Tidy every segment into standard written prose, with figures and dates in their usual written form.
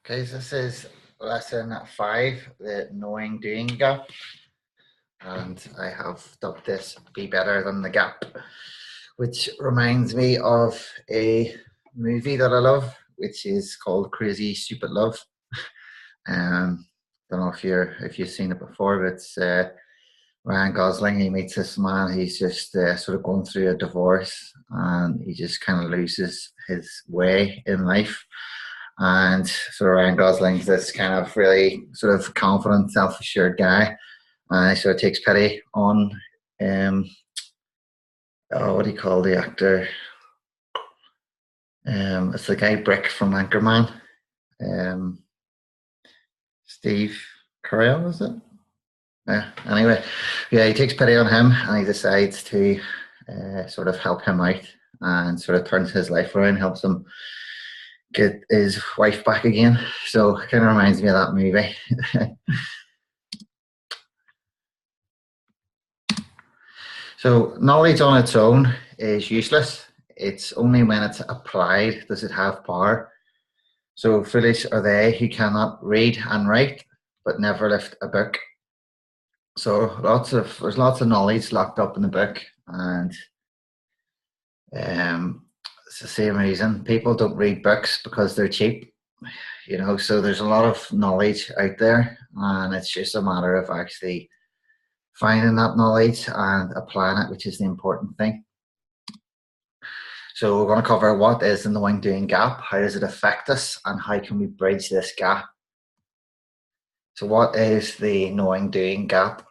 Guys, this is lesson 5, the knowing doing gap, and I have dubbed this Be Better Than the Gap, which reminds me of a movie that I love, which is called Crazy Stupid Love. Don't know if you've seen it before, but it's Ryan Gosling. He meets this man. He's just sort of going through a divorce, and he just kind of loses his way in life. And sort of Ryan Gosling's this kind of really sort of confident, self-assured guy. And he sort of takes pity on, what do you call the actor? It's the guy Brick from Anchorman. Steve Carell, is it? Yeah. Anyway, yeah, he takes pity on him, and he decides to sort of help him out, and sort of turns his life around, helps him get his wife back again. So it kind of reminds me of that movie. So knowledge on its own is useless. It's only when it's applied does it have power. So foolish are they who cannot read and write, but never lift a book. So there's lots of knowledge locked up in the book, and it's the same reason people don't read books, because they're cheap. So there's a lot of knowledge out there, and it's just a matter of actually finding that knowledge and applying it, which is the important thing. So we're going to cover what is the knowing doing gap, how does it affect us, and how can we bridge this gap. So what is the knowing doing gap?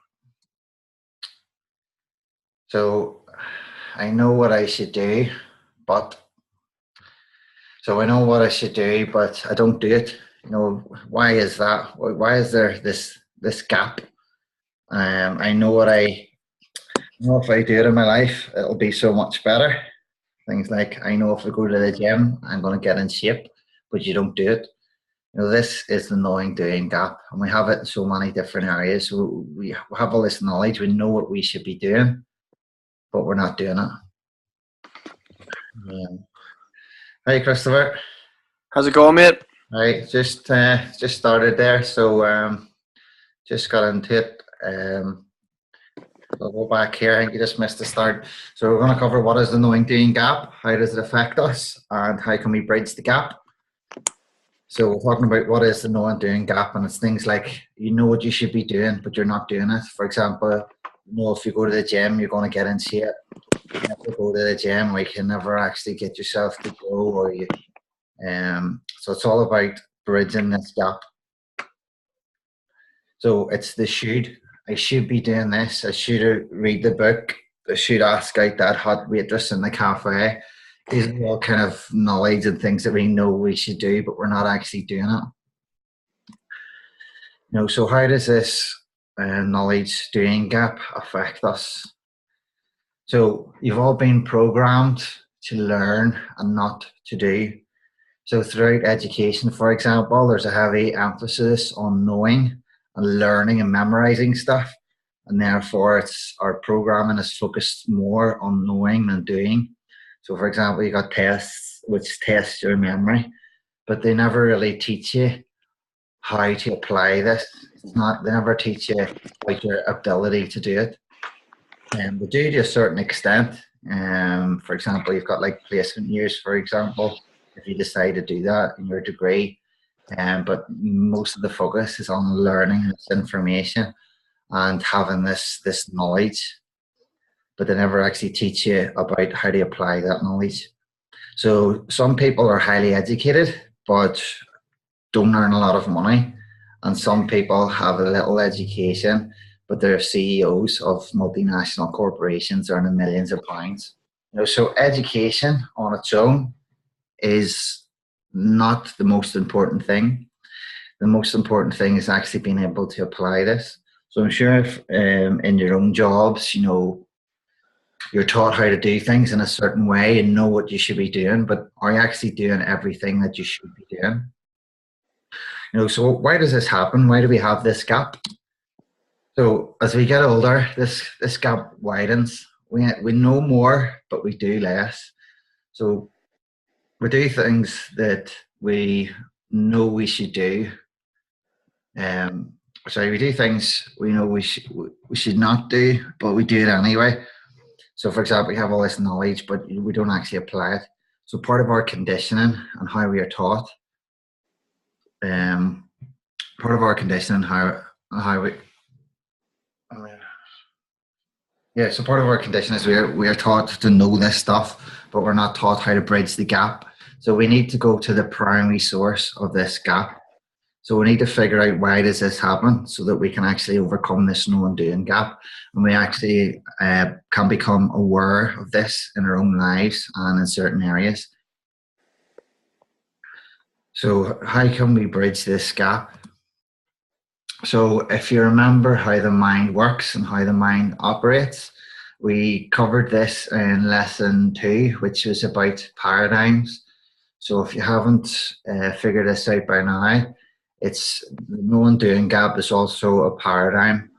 So I know what I should do, but I know what I should do, but I don't do it. Why is that? Why is there this gap? I know if I do it in my life, it'll be so much better. Things like, I know if I go to the gym, I'm going to get in shape, but you don't do it. This is the knowing doing gap, and we have it in so many different areas. So we have all this knowledge, we know what we should be doing, but we're not doing it. Hey, Christopher. How's it going, mate? Right, just started there, so just got into it. I'll go back here. I think you just missed the start. So we're going to cover what is the knowing doing gap, how does it affect us, and how can we bridge the gap. So we're talking about what is the knowing doing gap, and it's things like you know what you should be doing, but you're not doing it. For example, if you go to the gym, you're going to get in shape. You never go to the gym, or you can never actually get yourself to go, or you. So it's all about bridging this gap. So it's the should. I should be doing this. I should read the book. I should ask out that hot waitress in the cafe. These are all kind of knowledge and things that we know we should do, but we're not actually doing it. So how does this knowledge doing gap affect us? So you've all been programmed to learn and not to do. So throughout education, for example, there's a heavy emphasis on knowing and learning and memorizing stuff, and therefore our programming is focused more on knowing than doing. So for example, you got tests which test your memory, but they never really teach you how to apply this. They never teach you about your ability to do it. And they do to a certain extent. For example, you've got like placement years, for example, if you decide to do that in your degree. But most of the focus is on learning this information and having this knowledge, but they never actually teach you about how to apply that knowledge. So some people are highly educated but don't earn a lot of money, and some people have a little education but they're CEOs of multinational corporations earning millions of pounds. So education on its own is not the most important thing. The most important thing is actually being able to apply this. So I'm sure if in your own jobs, you're taught how to do things in a certain way and know what you should be doing, but are you actually doing everything that you should be doing? So why does this happen? Why do we have this gap? So as we get older, this gap widens. We know more, but we do less. So we do things that we know we should do. Um, so we do things we know we should not do, but we do it anyway. So, for example, we have all this knowledge, but we don't actually apply it. So, part of our conditioning and how we are taught, um, part of our conditioning how we, yeah. So, part of our conditioning is we are taught to know this stuff, but we're not taught how to bridge the gap. So, we need to go to the primary source of this gap. So we need to figure out why does this happen so that we can actually overcome this know and doing gap, and we actually can become aware of this in our own lives and in certain areas. So how can we bridge this gap? So if you remember how the mind works and how the mind operates, we covered this in lesson 2, which was about paradigms. So if you haven't figured this out by now, it's the know and doing gap is also a paradigm.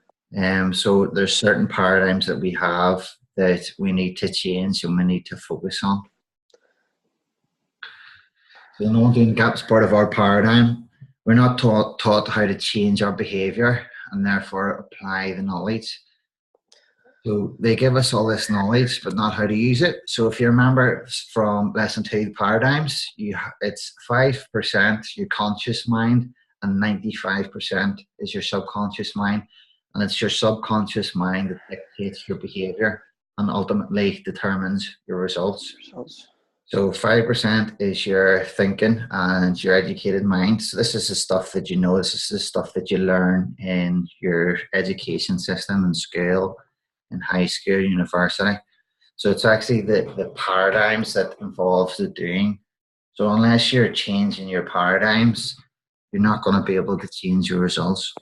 So there's certain paradigms that we have that we need to change and we need to focus on. So the know and doing gap is part of our paradigm. We're not taught how to change our behavior and therefore apply the knowledge. So they give us all this knowledge, but not how to use it. So if you remember from lesson 2, the paradigms, it's 5% your conscious mind and 95% is your subconscious mind. And it's your subconscious mind that dictates your behavior and ultimately determines your results. So 5% is your thinking and your educated mind. So this is the stuff that you know, this is the stuff that you learn in your education system in school, in high school, university. So it's actually the paradigms that involves the doing. So unless you're changing your paradigms, you're not going to be able to change your results.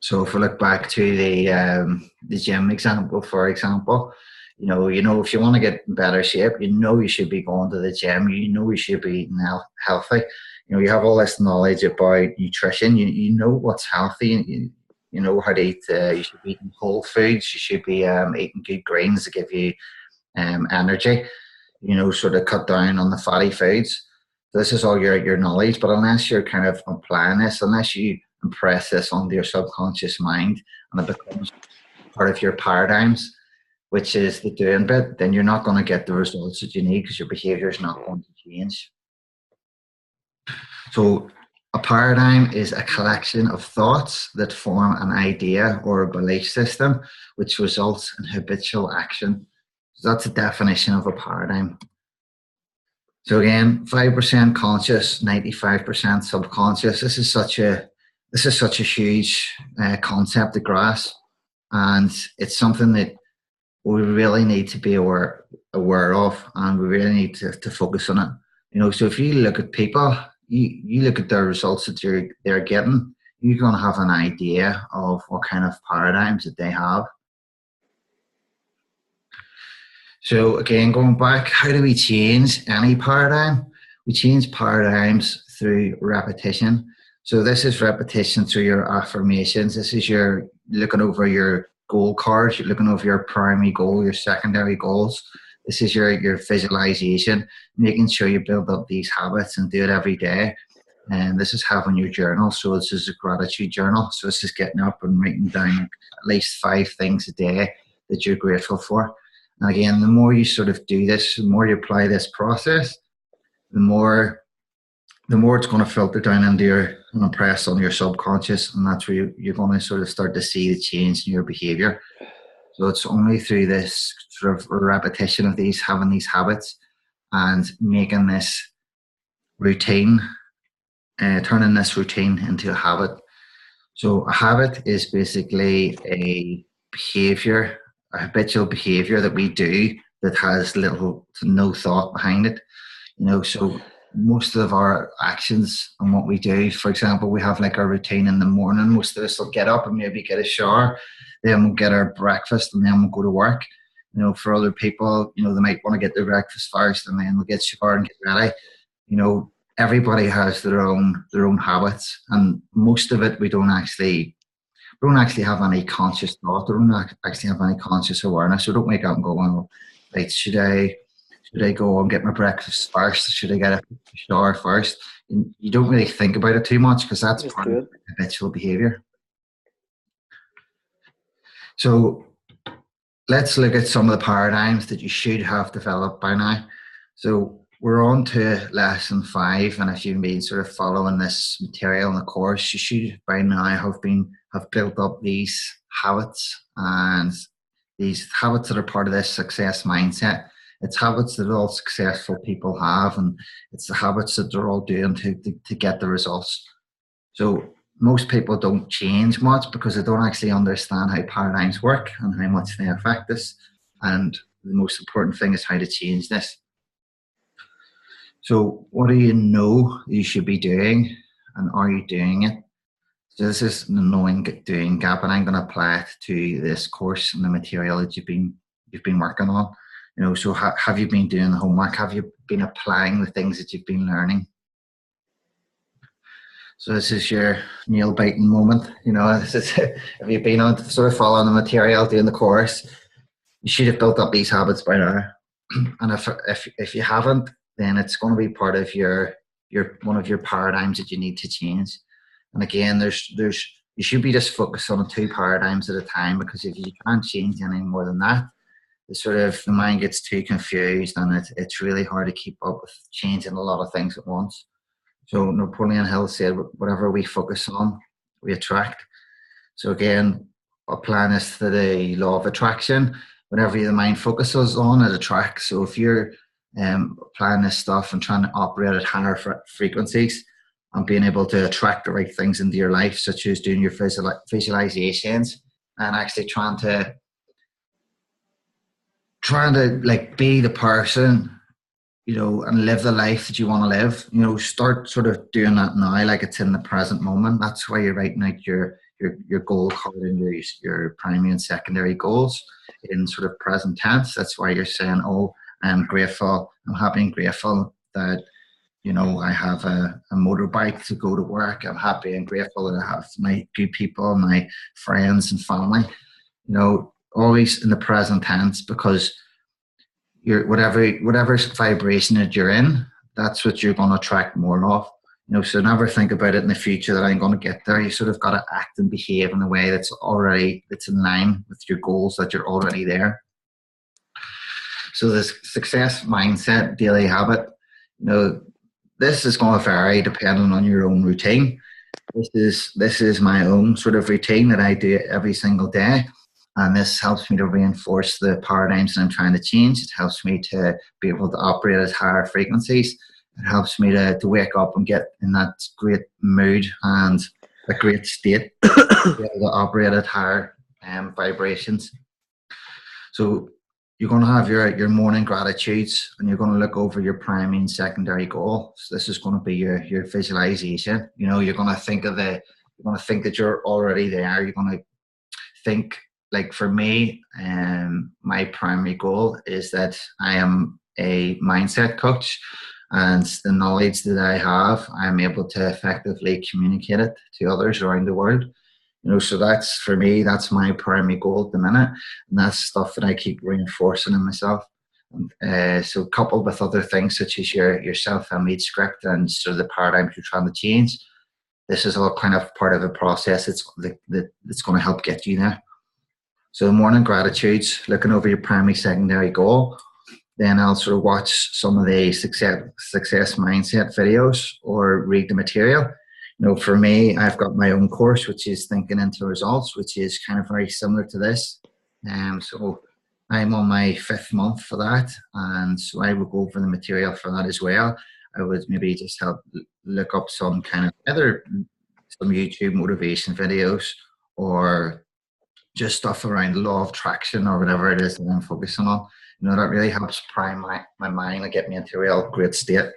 So if we look back to the gym example, for example, you know, if you want to get in better shape, you should be going to the gym. You should be eating healthy. You have all this knowledge about nutrition. You know what's healthy. You know how to eat. You should be eating whole foods. You should be eating good grains to give you energy. Sort of cut down on the fatty foods. This is all your knowledge. But unless you're kind of applying this, unless you impress this onto your subconscious mind and it becomes part of your paradigms, which is the doing bit, then you're not going to get the results that you need because your behavior is not going to change. So a paradigm is a collection of thoughts that form an idea or a belief system which results in habitual action. So that's the definition of a paradigm. So again, 5% conscious, 95% subconscious. This is such a huge concept to grasp, and it's something that we really need to be aware of, and we really need to focus on it. So if you look at people, you look at their results that they're getting, you're going to have an idea of what kind of paradigms that they have. So again, going back, how do we change any paradigm? We change paradigms through repetition. So this is repetition through your affirmations. This is your looking over your goal cards. You're looking over your primary goal, your secondary goals. This is your visualization, making sure you build up these habits and do it every day. And this is having your journal. So this is a gratitude journal. So this is getting up and writing down at least 5 things a day that you're grateful for. And again, the more you sort of do this, the more you apply this process, the more it's going to filter down into and impress on your subconscious, and that's where you're going to sort of start to see the change in your behavior. So it's only through this sort of repetition of having these habits and making this routine, turning this routine into a habit. So a habit is basically a habitual behavior that we do that has little to no thought behind it. So most of our actions and what we do, for example, we have like our routine in the morning. Most of us will get up and maybe get a shower, then we'll get our breakfast, and then we'll go to work. For other people, they might want to get their breakfast first and then we'll get shower and get ready. Everybody has their own habits, and most of it we don't actually have any conscious thought. We don't actually have any conscious awareness. So don't wake up and go, well, right, should I Should I go and get my breakfast first? Should I get a shower first? And you don't really think about it too much because that's Just part do of it. habitual behavior. So let's look at some of the paradigms that you should have developed by now. So we're on to lesson 5, and if you've been sort of following this material in the course, you should by now have built up these habits, and these habits that are part of this success mindset. It's habits that all successful people have, and it's the habits that they're all doing to get the results. So most people don't change much because they don't actually understand how paradigms work and how much they affect us. And the most important thing is how to change this. So what do you know you should be doing, and are you doing it? So this is the knowing doing gap, and I'm going to apply it to this course and the material that you've been working on. So have you been doing the homework? Have you been applying the things that you've been learning? So this is your nail biting moment. This is, if you've been on sort of following the material, doing the course, you should have built up these habits by now. And if you haven't, then it's going to be part of your one of your paradigms that you need to change. And again, you should be just focused on 2 paradigms at a time, because if you can't change any more than that, the mind gets too confused, and it's really hard to keep up with changing a lot of things at once. So Napoleon Hill said, whatever we focus on, we attract. So again, applying this to the law of attraction, whatever the mind focuses on, it attracts. So if you're applying this stuff and trying to operate at higher frequencies and being able to attract the right things into your life, such as doing your visualizations and actually trying to like be the person, and live the life that you want to live, start sort of doing that now, like it's in the present moment. That's why you're writing out your goal card and your primary and secondary goals in sort of present tense. That's why you're saying, oh, I'm grateful, I'm happy and grateful that, I have a motorbike to go to work. I'm happy and grateful that I have my good people, my friends and family, always in the present tense, because whatever vibration that you're in, that's what you're going to attract more of. So never think about it in the future that I'm going to get there. You sort of got to act and behave in a way that's in line with your goals, that you're already there. So this success mindset daily habit, this is going to vary depending on your own routine. This is my own sort of routine that I do every single day. And this helps me to reinforce the paradigms that I'm trying to change. It helps me to be able to operate at higher frequencies. It helps me to wake up and get in that great mood and a great state to be able to operate at higher vibrations. So you're going to have your morning gratitudes, and you're going to look over your primary and secondary goal. So this is going to be your visualization. You're going to think that you're already there. You're going to think, like for me, my primary goal is that I am a mindset coach, and the knowledge that I have, I'm able to effectively communicate it to others around the world. So that's, for me, that's my primary goal at the minute, and that's stuff that I keep reinforcing in myself. So coupled with other things such as your self-made script and sort of the paradigms you're trying to change, this is all kind of part of a process that's going to help get you there. So morning gratitudes, looking over your primary, secondary goal. Then I'll sort of watch some of the success mindset videos or read the material. For me, I've got my own course, which is Thinking into Results, which is kind of very similar to this. So I'm on my 5th month for that. And so I will go over the material for that as well. I would maybe just help look up some kind of some YouTube motivation videos, or just stuff around the law of attraction or whatever it is that I'm focusing on. That really helps prime my mind and get me into a real great state.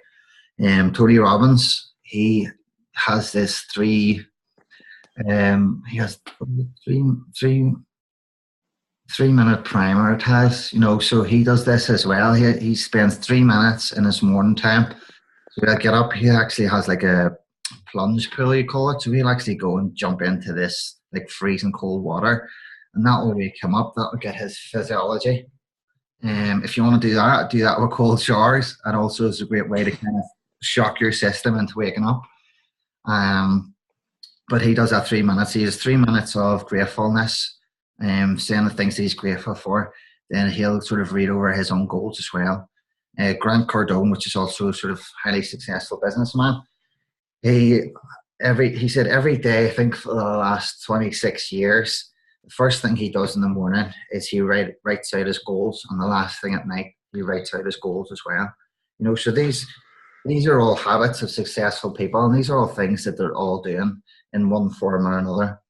Tony Robbins, he has this three minute primer it has, so he does this as well. He spends 3 minutes in his morning time. So he'll get up, he actually has like a plunge pool, you call it. So he'll actually go and jump into this like freezing cold water, and that will wake him up. That will get his physiology If you want to do that with cold showers, and also is a great way to kind of shock your system into waking up. But he does that 3 minutes. He has 3 minutes of gratefulness, saying the things that he's grateful for. Then he'll sort of read over his own goals as well. Grant Cardone, which is also a sort of highly successful businessman, he said every day, I think for the last 26 years, the first thing he does in the morning is he writes out his goals, and the last thing at night he writes out his goals as well. So these are all habits of successful people, and these are all things that they're all doing in one form or another.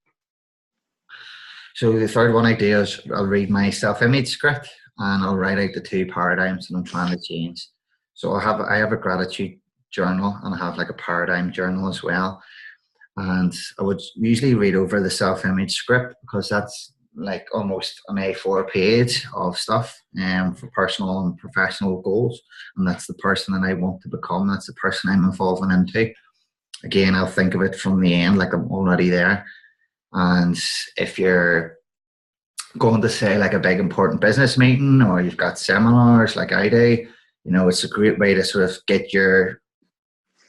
So the third one I do is I'll read my self-image script, and I'll write out the 2 paradigms that I'm trying to change. So I have a gratitude journal, and I have like a paradigm journal as well. And I would usually read over the self-image script, because that's like almost an A4 page of stuff for personal and professional goals. And that's the person that I want to become. That's the person I'm evolving into. Again, I'll think of it from the end, like I'm already there. And if you're going to say like a big important business meeting, or you've got seminars like I do, it's a great way to sort of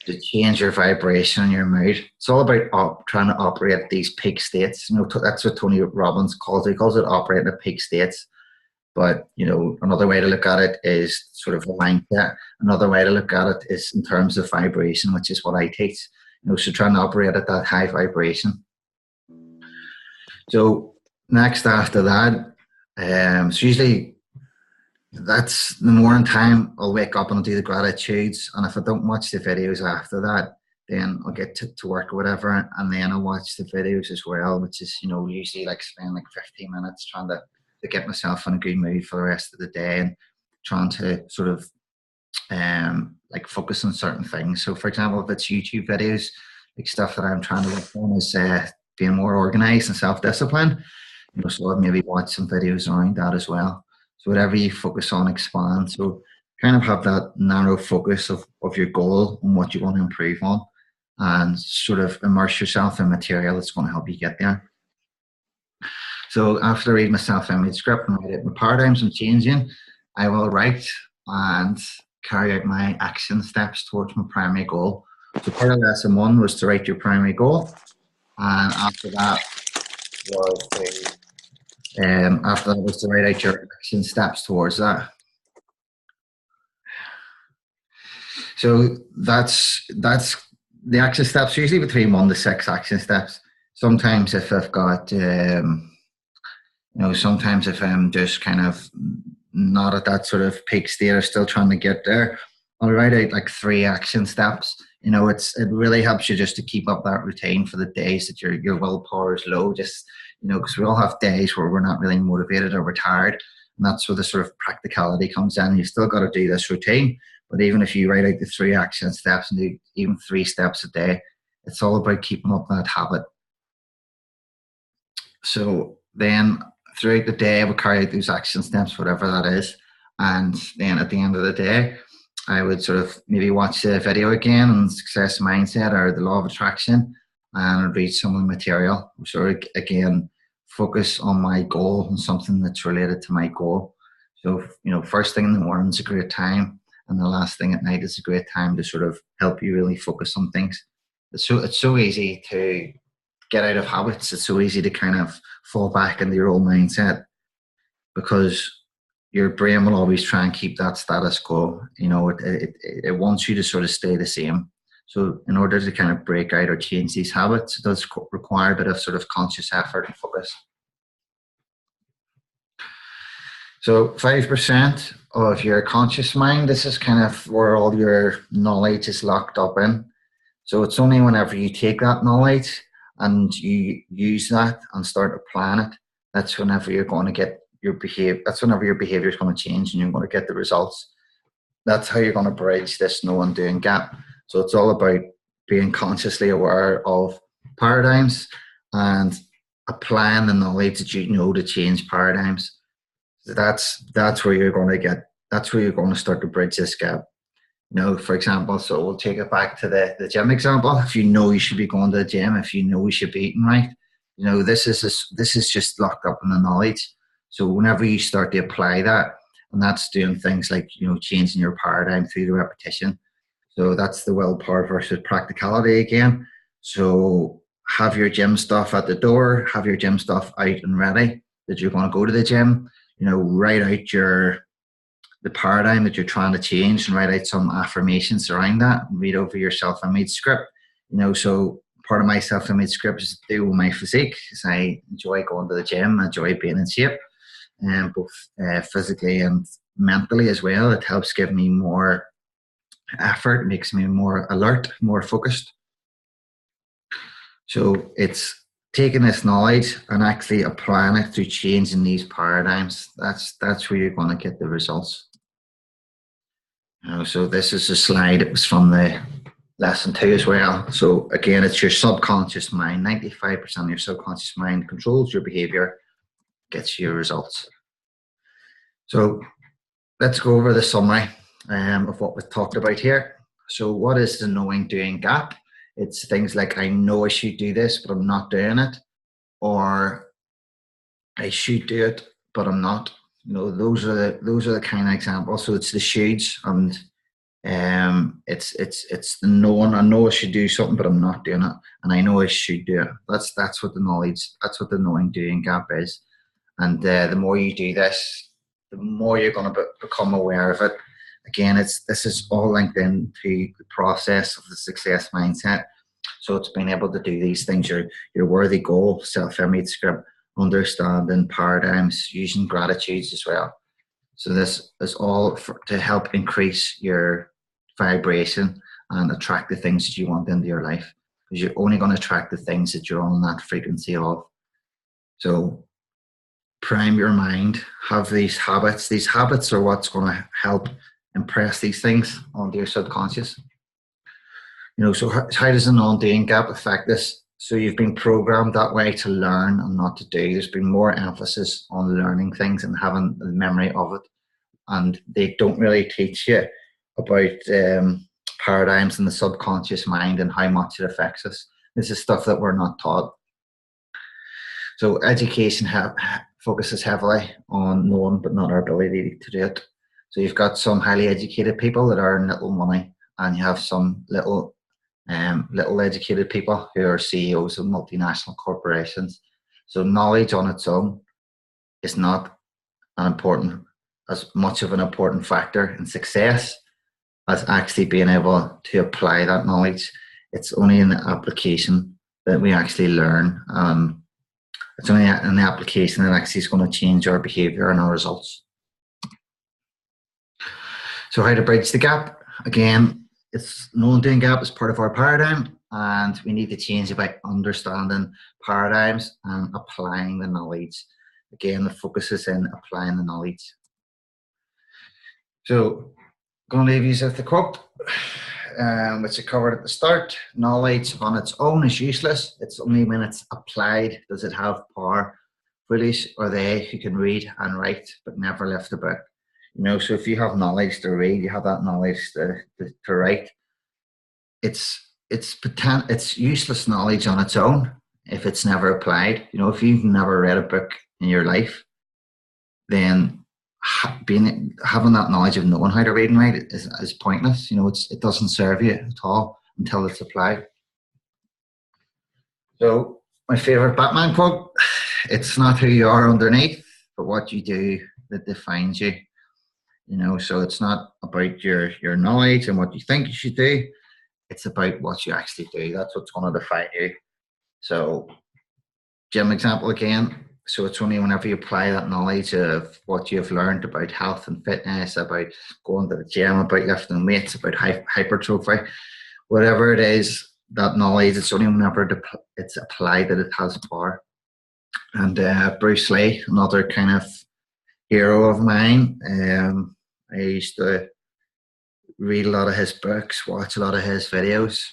to change your vibration and your mood. It's all about trying to operate at these peak states. That's what Tony Robbins calls it. He calls it operating at peak states. But, another way to look at it is sort of a mindset. Another way to look at it is in terms of vibration, which is what I teach. So trying to operate at that high vibration. So next after that, so usually that's the morning time. I'll wake up and I'll do the gratitudes, and if I don't watch the videos after that, then I'll get to work or whatever, and then I'll watch the videos as well, which is usually like spend like 15 minutes trying to get myself in a good mood for the rest of the day, and trying to sort of like focus on certain things. So for example, if it's YouTube videos, like stuff that I'm trying to work on is being more organized and self-disciplined. So I'll maybe watch some videos around that as well. So whatever you focus on, expand. So kind of have that narrow focus of your goal and what you want to improve on, and sort of immerse yourself in material that's going to help you get there. So after I read my self-image script and write out my paradigms I'm changing, I will write and carry out my action steps towards my primary goal. So part of lesson 1 was to write your primary goal, and after that was to write out your action steps towards that. So that's the action steps, usually between 1 to 6 action steps. Sometimes if I've got, sometimes if I'm just kind of not at that sort of peak state or still trying to get there, I'll write out like 3 action steps. It really helps you just to keep up that routine for the days that your willpower is low. Just, because we all have days where we're not really motivated or we're tired, and that's where the sort of practicality comes in. You've still got to do this routine, but even if you write out the 3 action steps and do even 3 steps a day, it's all about keeping up that habit. So then throughout the day, I would carry out those action steps, whatever that is, and then at the end of the day, I would sort of maybe watch the video again on success mindset or the law of attraction, and I'd read some of the material. So again, focus on my goal and something that's related to my goal. So, first thing in the morning is a great time, and the last thing at night is a great time to sort of help you really focus on things. It's so easy to get out of habits. It's so easy to kind of fall back into your old mindset, because your brain will always try and keep that status quo. It wants you to sort of stay the same. So in order to kind of break out or change these habits, it does require a bit of sort of conscious effort and focus. So 5% of your conscious mind, this is kind of where all your knowledge is locked up in. So it's only whenever you take that knowledge and you use that and start applying it, that's whenever you're going to get that's whenever your behavior is going to change and you're going to get the results. That's how you're going to bridge this no undoing gap. So it's all about being consciously aware of paradigms and applying the knowledge that you know to change paradigms. So that's where you're going to start to bridge this gap. For example, so we'll take it back to the gym example. If you know you should be going to the gym, if you know you should be eating right, this is just locked up in the knowledge. So whenever you start to apply that and that's doing things like, changing your paradigm through the repetition. So that's the will part versus practicality again. So have your gym stuff at the door, have your gym stuff out and ready that you're going to go to the gym. Write out the paradigm that you're trying to change and write out some affirmations around that and read over your self-image script. So part of my self-image script is to do with my physique, because I enjoy going to the gym, I enjoy being in shape, and both physically and mentally as well. It helps give me more effort, makes me more alert, more focused. So it's taking this knowledge and actually applying it through changing these paradigms. That's where you're going to get the results. So this is a slide. It was from the lesson 2 as well. So again, it's your subconscious mind. 95% of your subconscious mind controls your behavior, gets you your results. So let's go over the summary of what we've talked about here. So what is the knowing doing gap? It's things like, I know I should do this, but I'm not doing it. Or I should do it, but I'm not. Those are the kind of examples. So it's the shoulds, and it's the knowing. I know I should do something, but I'm not doing it, and I know I should do it. That's what the knowledge. That's what the knowing doing gap is. And the more you do this, the more you're going to become aware of it. Again, this is all linked into the process of the success mindset. So it's being able to do these things, your worthy goal, self-image script, understanding paradigms, using gratitudes as well. So this is all to help increase your vibration and attract the things that you want into your life, because you're only going to attract the things that you're on that frequency of. So prime your mind, have these habits. These habits are what's going to help impress these things onto your subconscious. So how does the non-doing gap affect this? So you've been programmed that way to learn and not to do. There's been more emphasis on learning things and having the memory of it. And they don't really teach you about paradigms in the subconscious mind and how much it affects us. This is stuff that we're not taught. So education focuses heavily on knowing but not our ability to do it. So you've got some highly educated people that earn little money, and you have some little educated people who are CEOs of multinational corporations. So knowledge on its own is not as much of an important factor in success as actually being able to apply that knowledge. It's only in the application that we actually learn. It's only in the application that actually is going to change our behavior and our results. So how to bridge the gap? Again, it's knowing doing gap is part of our paradigm, and we need to change it by understanding paradigms and applying the knowledge. Again, the focus is in applying the knowledge. So I'm going to leave you with the quote, which I covered at the start. Knowledge on its own is useless. It's only when it's applied does it have power. Foolish are they who can read and write but never lift a book. So if you have knowledge to read, you have that knowledge to write. It's useless knowledge on its own if it's never applied. If you've never read a book in your life, then having that knowledge of knowing how to read and write is pointless. It doesn't serve you at all until it's applied. So my favorite Batman quote: "It's not who you are underneath, but what you do that defines you." So it's not about your knowledge and what you think you should do. It's about what you actually do. That's what's going to define you. So, gym example again. So it's only whenever you apply that knowledge of what you've learned about health and fitness, about going to the gym, about lifting weights, about hypertrophy, whatever it is, that knowledge, it's only whenever it's applied that it has power. And Bruce Lee, another kind of hero of mine. I used to read a lot of his books, watch a lot of his videos.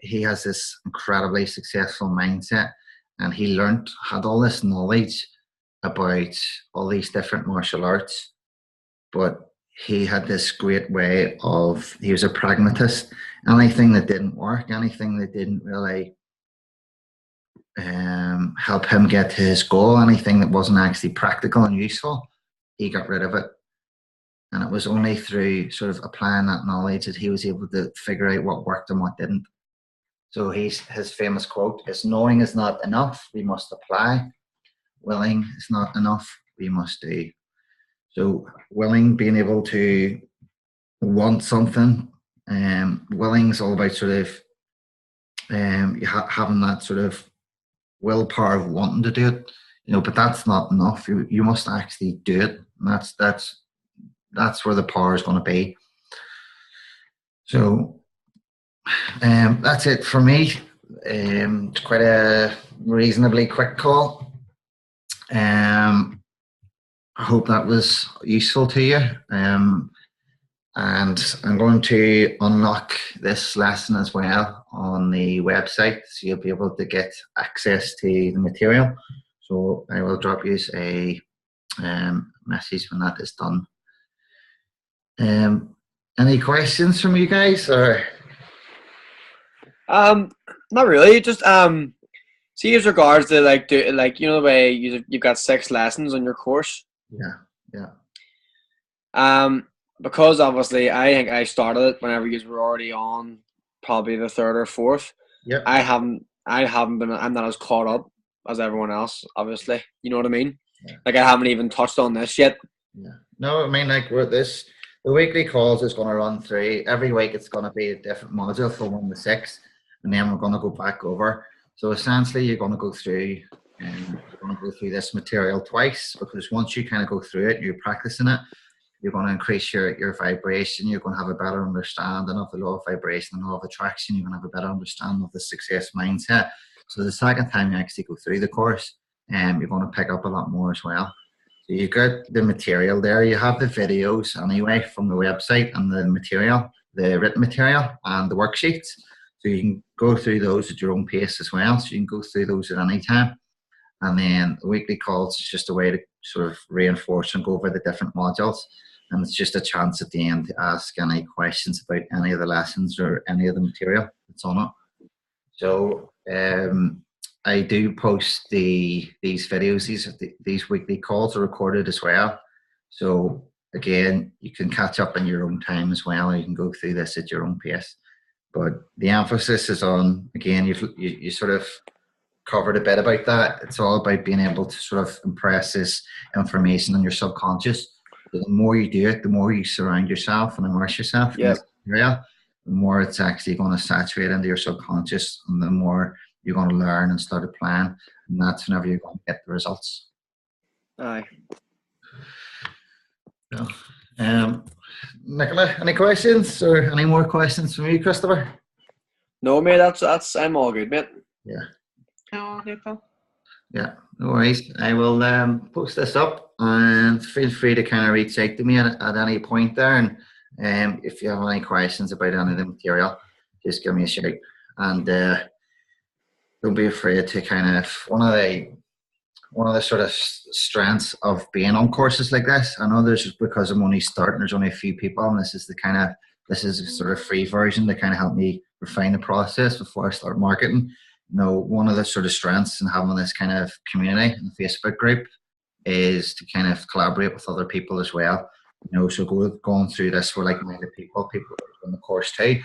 He has this incredibly successful mindset, and he had all this knowledge about all these different martial arts, but he had this great way he was a pragmatist. Anything that didn't work, anything that didn't really help him get to his goal, anything that wasn't actually practical and useful, he got rid of it. And it was only through sort of applying that knowledge that he was able to figure out what worked and what didn't. So his famous quote is, knowing is not enough, we must apply. Willing is not enough, we must do. So willing, being able to want something, willing is all about sort of having that sort of willpower of wanting to do it, but that's not enough. You must actually do it. And that's where the power is going to be. So that's it for me. It's quite a reasonably quick call. I hope that was useful to you. And I'm going to unlock this lesson as well on the website, so you'll be able to get access to the material. So I will drop you a message when that is done. Any questions from you guys, or? Not really. Just see, as regards to the way you've got 6 lessons on your course. Yeah. Because obviously I think I started it whenever you were already on probably the 3rd or 4th. Yeah. I'm not as caught up as everyone else, obviously. You know what I mean? Yeah. Like, I haven't even touched on this yet. Yeah. No, I mean, like, the weekly calls is going to run through. Every week it's going to be a different module from 1 to 6, and then we're going to go back over. So essentially you're going to go through this material twice, because once you kind of go through it, you're practicing it, you're going to increase your vibration. You're going to have a better understanding of the law of vibration and law of attraction. You're going to have a better understanding of the success mindset. So the second time you actually go through the course, you're going to pick up a lot more as well. So you got the material there. You have the videos anyway from the website, and the material, the written material and the worksheets. So you can go through those at your own pace as well. So you can go through those at any time. And then the weekly calls is just a way to sort of reinforce and go over the different modules. And it's just a chance at the end to ask any questions about any of the lessons or any of the material that's on it. So I do post these videos. These weekly calls are recorded as well. So again, you can catch up in your own time as well, or you can go through this at your own pace. But the emphasis is on, again, you sort of covered a bit about that. It's all about being able to sort of impress this information on your subconscious. So the more you do it, the more you surround yourself and immerse yourself in this area, the more it's actually going to saturate into your subconscious, and the more you're going to learn and start applying, and that's whenever you're going to get the results. Aye. So, Nicola, any questions or any more questions from you, Christopher? No, mate. That's I'm all good, mate. Yeah. Oh, okay, Phil. Yeah, no worries. I will post this up, and feel free to kind of reach out to me at any point there. And if you have any questions about any of the material, just give me a shout. And don't be afraid to kind of one of the sort of strengths of being on courses like this. I know there's, because I'm only starting, there's only a few people, and this is a sort of free version to kind of help me refine the process before I start marketing. One of the sort of strengths in having this kind of community in the Facebook group is to kind of collaborate with other people as well. So going through this, we're like-minded people in the course too.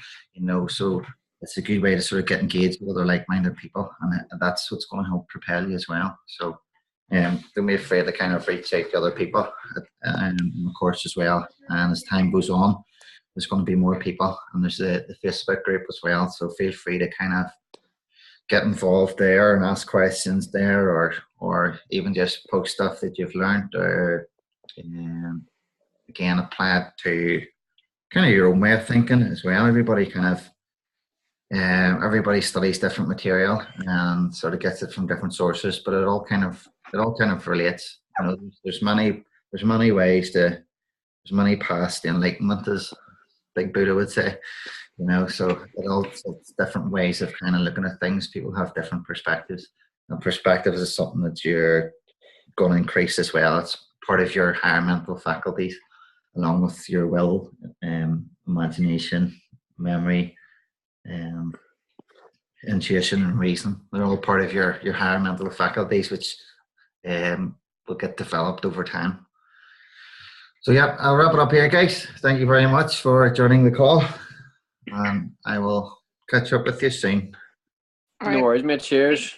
So it's a good way to sort of get engaged with other like-minded people, and that's what's going to help propel you as well. So don't be afraid to kind of reach out to other people in the course as well. And as time goes on, there's going to be more people, and there's the Facebook group as well. So feel free to kind of get involved there and ask questions there, or even just post stuff that you've learned, or again, apply it to kind of your own way of thinking as well. Everybody studies different material and sort of gets it from different sources, but it all kind of relates. There's many ways there's many paths to enlightenment, as Big Buddha would say. So it's different ways of kind of looking at things. People have different perspectives, and perspectives is something that you're going to increase as well. It's part of your higher mental faculties, along with your will, imagination, memory, intuition, and reason. They're all part of your higher mental faculties, which will get developed over time. So yeah, I'll wrap it up here, guys. Thank you very much for joining the call, and I will catch up with you soon. All No right. worries, mate. Cheers.